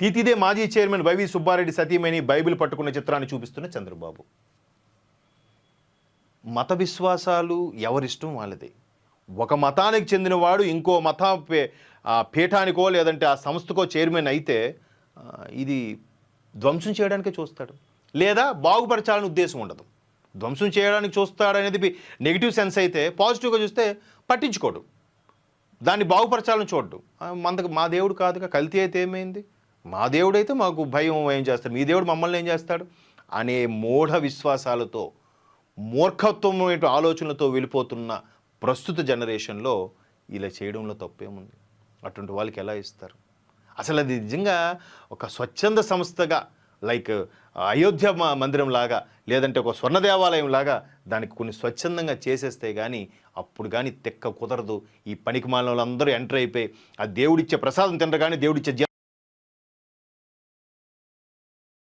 ఇదే మాజీ chairman YV Subbareddy సతీమణి బైబిల్ పట్టుకున్న చిత్రాన్ని చూపిస్తున్న చంద్రబాబు. మత విశ్వాసాలు ఎవరిష్టం వాళ్ళది. ఒక మతానికి చెందినవాడు ఇంకో పీఠానికో లేదంటే ఆ సంస్థకో చైర్మన్ అయితే ఇది ధ్వంసం చేయడానికే చూస్తాడు, లేదా బాగుపరచాలని ఉద్దేశం ఉండదు. ధ్వంసం చేయడానికి చూస్తాడనేది నెగిటివ్ సెన్స్ అయితే, పాజిటివ్గా చూస్తే పట్టించుకోడు, దాన్ని బాగుపరచాలని చూడడు. మా దేవుడు కాదుగా, కల్తీ అయితే ఏమైంది, మా దేవుడు అయితే మాకు భయం ఏం చేస్తాడు, మీ దేవుడు మమ్మల్ని ఏం చేస్తాడు అనే మూఢ విశ్వాసాలతో మూర్ఖత్వమైన ఆలోచనలతో వెళ్ళిపోతున్న ప్రస్తుత జనరేషన్లో ఇలా చేయడంలో తప్పేముంది? అటువంటి వాళ్ళకి ఎలా ఇస్తారు? అసలు అది నిజంగా ఒక స్వచ్ఛంద సంస్థగా లైక్ అయోధ్య మందిరం లాగా, లేదంటే ఒక స్వర్ణ దేవాలయం లాగా దానికి కొన్ని స్వచ్ఛందంగా చేసేస్తే కానీ అప్పుడు కానీ తెక్క కుదరదు. ఈ పనికి మాలిన వాళ్ళందరూ ఎంటర్ అయిపోయి ఆ దేవుడిచ్చే ప్రసాదం తినరు కానీ దేవుడిచ్చే